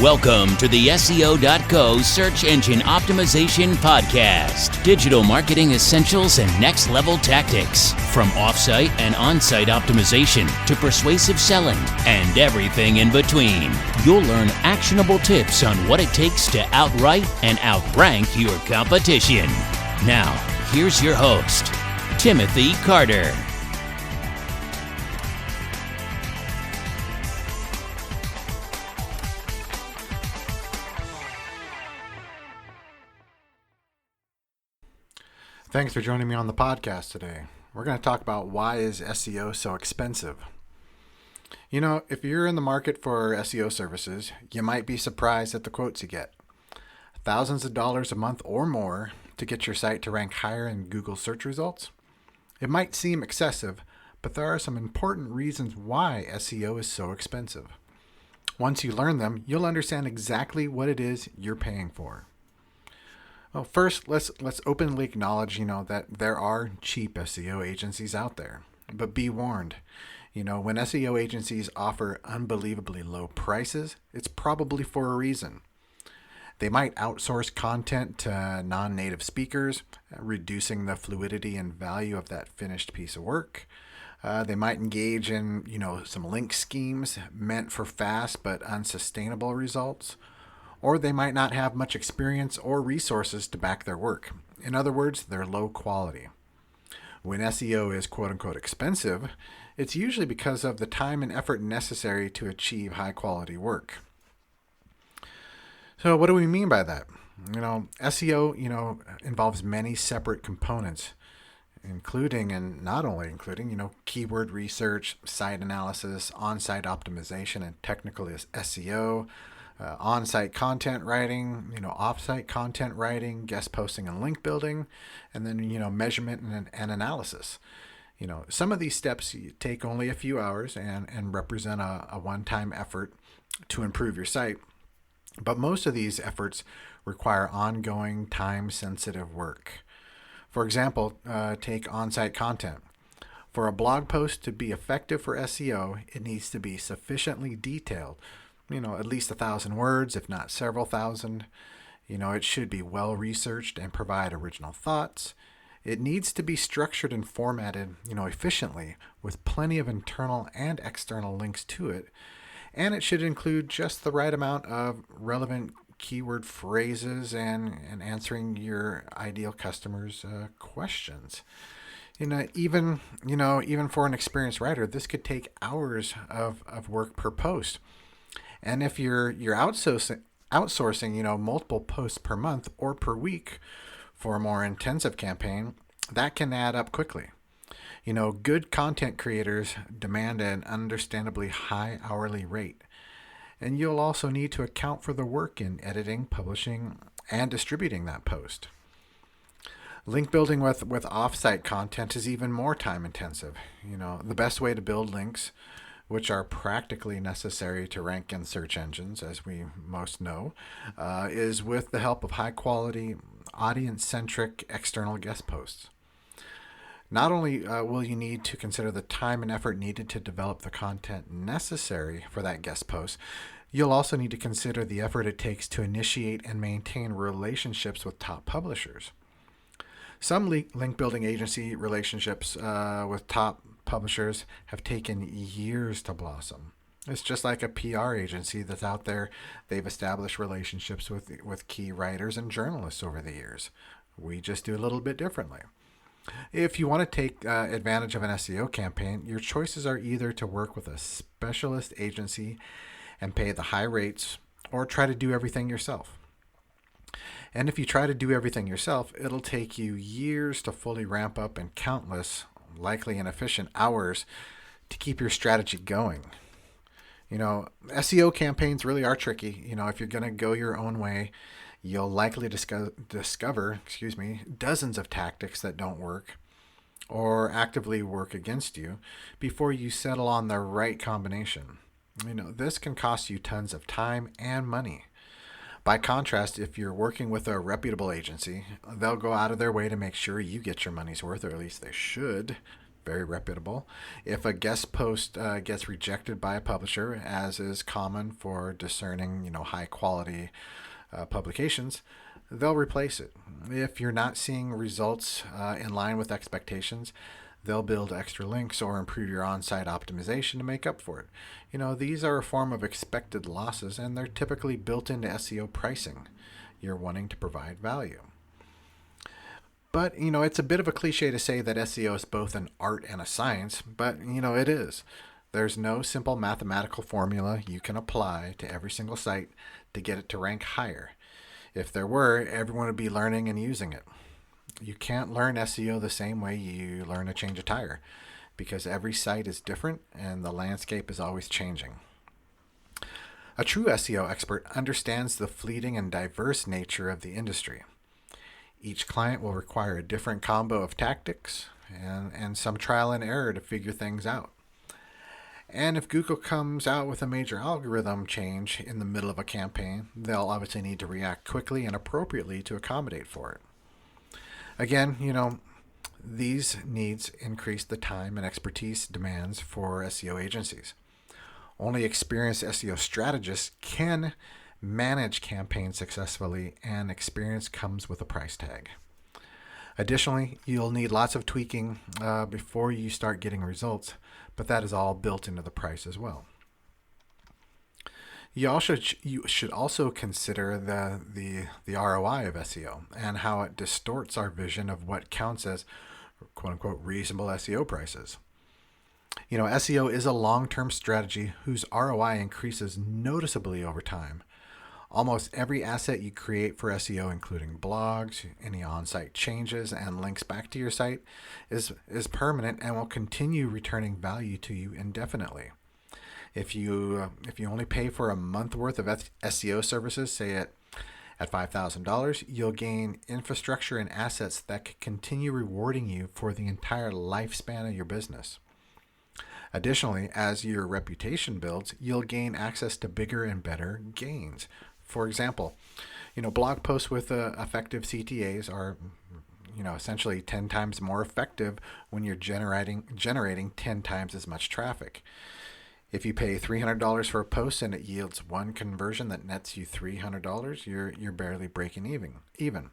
Welcome to the SEO.co Search Engine Optimization Podcast. Digital marketing essentials and next level tactics. From offsite and on-site optimization to persuasive selling and everything in between. You'll learn actionable tips on what it takes to outright and outrank your competition. Now, here's your host, Timothy Carter. Thanks for joining me on the podcast today. We're going to talk about why is SEO so expensive. You know, if you're in the market for SEO services, you might be surprised at the quotes you get. Thousands of dollars a month or more to get your site to rank higher in Google search results. It might seem excessive, but there are some important reasons why SEO is so expensive. Once you learn them, you'll understand exactly what it is you're paying for. Well, first, let's openly acknowledge, that there are cheap SEO agencies out there. But be warned, when SEO agencies offer unbelievably low prices, it's probably for a reason. They might outsource content to non-native speakers, reducing the fluidity and value of that finished piece of work. They might engage in, some link schemes meant for fast but unsustainable results. Or they might not have much experience or resources to back their work. In other words, they're low quality. When SEO is quote-unquote expensive, it's usually because of the time and effort necessary to achieve high-quality work. So what do we mean by that? SEO, involves many separate components, including and not only including, keyword research, site analysis, on-site optimization, and technical SEO, on-site content writing, off-site content writing, guest posting and link building, and then, measurement and analysis. Some of these steps take only a few hours and represent a one-time effort to improve your site. But most of these efforts require ongoing, time-sensitive work. For example, take on-site content. For a blog post to be effective for SEO, it needs to be sufficiently detailed, at least 1,000 words, if not several thousand. It should be well researched and provide original thoughts. It needs to be structured and formatted, efficiently with plenty of internal and external links to it. And it should include just the right amount of relevant keyword phrases and answering your ideal customers' questions. Even for an experienced writer, this could take hours of work per post. And if you're outsourcing, multiple posts per month or per week for a more intensive campaign, that can add up quickly. Good content creators demand an understandably high hourly rate. And you'll also need to account for the work in editing, publishing, and distributing that post. Link building with off-site content is even more time intensive. The best way to build links, which are practically necessary to rank in search engines, as we most know, is with the help of high-quality, audience-centric external guest posts. Not only will you need to consider the time and effort needed to develop the content necessary for that guest post, you'll also need to consider the effort it takes to initiate and maintain relationships with top publishers. Some link building agency relationships with top publishers have taken years to blossom. It's just like a PR agency that's out there. They've established relationships with key writers and journalists over the years. We just do a little bit differently. If you want to take advantage of an SEO campaign, your choices are either to work with a specialist agency and pay the high rates, or try to do everything yourself. And if you try to do everything yourself, it'll take you years to fully ramp up and countless, likely inefficient hours to keep your strategy going. SEO campaigns really are tricky. If you're going to go your own way, you'll likely discover dozens of tactics that don't work or actively work against you before you settle on the right combination. This can cost you tons of time and money. By contrast, if you're working with a reputable agency, they'll go out of their way to make sure you get your money's worth, or at least they should. very reputable. If a guest post gets rejected by a publisher, as is common for discerning, high quality publications, they'll replace it. If you're not seeing results in line with expectations, they'll build extra links or improve your on-site optimization to make up for it. These are a form of expected losses, and they're typically built into SEO pricing. You're wanting to provide value. But, it's a bit of a cliche to say that SEO is both an art and a science, but, it is. There's no simple mathematical formula you can apply to every single site to get it to rank higher. If there were, everyone would be learning and using it. You can't learn SEO the same way you learn to change a tire, because every site is different and the landscape is always changing. A true SEO expert understands the fleeting and diverse nature of the industry. Each client will require a different combo of tactics and some trial and error to figure things out. And if Google comes out with a major algorithm change in the middle of a campaign, they'll obviously need to react quickly and appropriately to accommodate for it. Again, these needs increase the time and expertise demands for SEO agencies. Only experienced SEO strategists can manage campaigns successfully, and experience comes with a price tag. Additionally, you'll need lots of tweaking before you start getting results, but that is all built into the price as well. You should also consider the ROI of SEO and how it distorts our vision of what counts as quote-unquote reasonable SEO prices. SEO is a long-term strategy whose ROI increases noticeably over time. Almost every asset you create for SEO, including blogs, any on-site changes, and links back to your site, is permanent and will continue returning value to you indefinitely. If you only pay for a month worth of SEO services, say at $5,000, you'll gain infrastructure and assets that can continue rewarding you for the entire lifespan of your business. Additionally, as your reputation builds, you'll gain access to bigger and better gains. For example, blog posts with effective CTAs are, essentially 10 times more effective when you're generating 10 times as much traffic. If you pay $300 for a post and it yields one conversion that nets you $300, you're barely breaking even.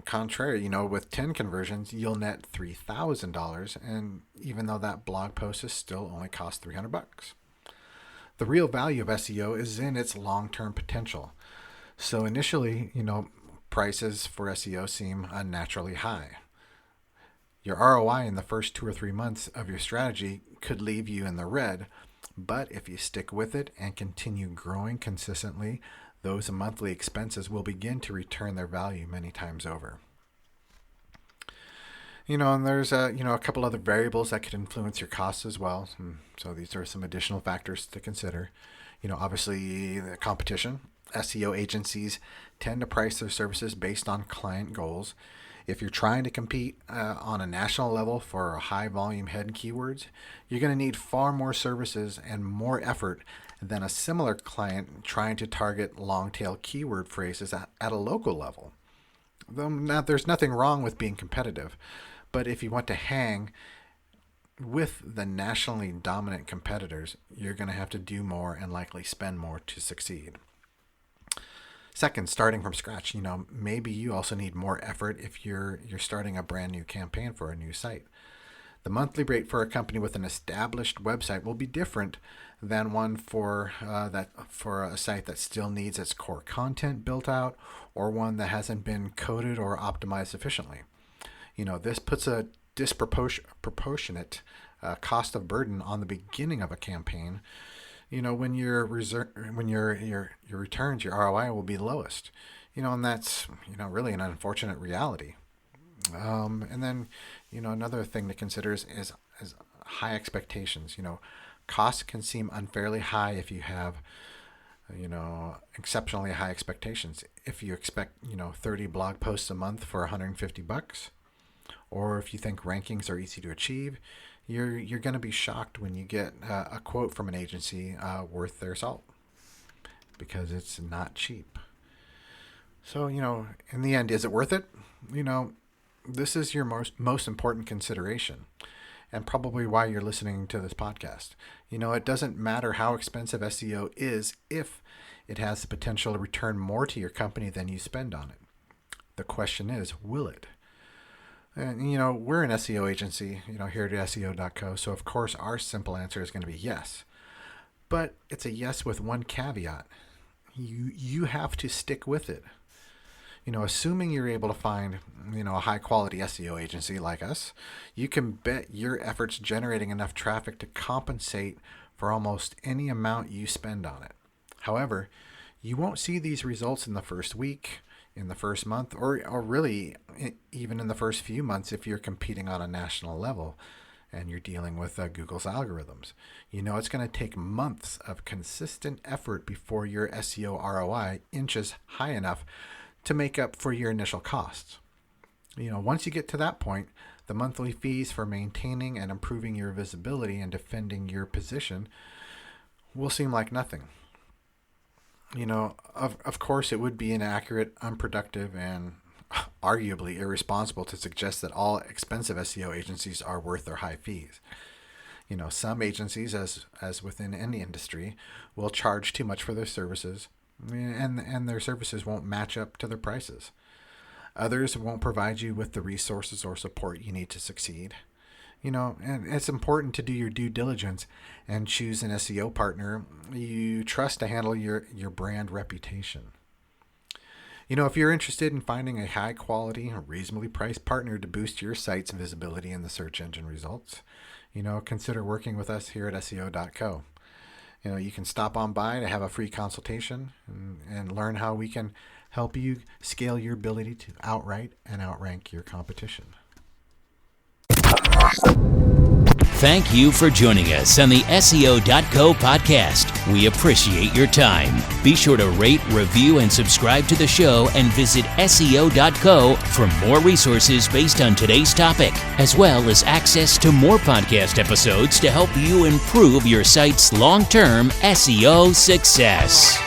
Contrary, with 10 conversions, you'll net $3,000, and even though that blog post is still only cost $300. The real value of SEO is in its long-term potential. So initially, prices for SEO seem unnaturally high. Your ROI in the first 2 or 3 months of your strategy could leave you in the red, but if you stick with it and continue growing consistently, those monthly expenses will begin to return their value many times over. And there's a couple other variables that could influence your costs as well. So these are some additional factors to consider. Obviously the competition. SEO agencies tend to price their services based on client goals. If you're trying to compete on a national level for high volume head keywords, you're going to need far more services and more effort than a similar client trying to target long tail keyword phrases at a local level. Now, there's nothing wrong with being competitive, but if you want to hang with the nationally dominant competitors, you're going to have to do more and likely spend more to succeed. Second, starting from scratch, maybe you also need more effort if you're starting a brand new campaign for a new site. The monthly rate for a company with an established website will be different than one for a site that still needs its core content built out, or one that hasn't been coded or optimized efficiently. This puts a disproportionate cost of burden on the beginning of a campaign. When your returns, your ROI will be lowest. And that's really an unfortunate reality. And then another thing to consider is high expectations. Costs can seem unfairly high if you have exceptionally high expectations. If you expect 30 blog posts a month for $150, or if you think rankings are easy to achieve, you're going to be shocked when you get a quote from an agency worth their salt, because it's not cheap. So in the end, is it worth it? this is your most important consideration, and probably why you're listening to this podcast. It doesn't matter how expensive SEO is if it has the potential to return more to your company than you spend on it. The question is, will it? And, we're an SEO agency, here at SEO.co, so of course our simple answer is going to be yes. But it's a yes with one caveat. You have to stick with it. Assuming you're able to find, a high quality SEO agency like us, you can bet your efforts generating enough traffic to compensate for almost any amount you spend on it. However, you won't see these results in the first week, in the first month, or really even in the first few months if you're competing on a national level and you're dealing with Google's algorithms. It's going to take months of consistent effort before your SEO ROI inches high enough to make up for your initial costs. Once you get to that point, the monthly fees for maintaining and improving your visibility and defending your position will seem like nothing. Of course, it would be inaccurate, unproductive, and arguably irresponsible to suggest that all expensive SEO agencies are worth their high fees. Some agencies, as within any industry, will charge too much for their services, and their services won't match up to their prices. Others won't provide you with the resources or support you need to succeed. And it's important to do your due diligence and choose an SEO partner you trust to handle your brand reputation. If you're interested in finding a high quality, reasonably priced partner to boost your site's visibility in the search engine results, consider working with us here at SEO.co. You can stop on by to have a free consultation and learn how we can help you scale your ability to outright and outrank your competition. Thank you for joining us on the SEO.co podcast. We appreciate your time. Be sure to rate, review, and subscribe to the show, and visit SEO.co for more resources based on today's topic, as well as access to more podcast episodes to help you improve your site's long-term SEO success.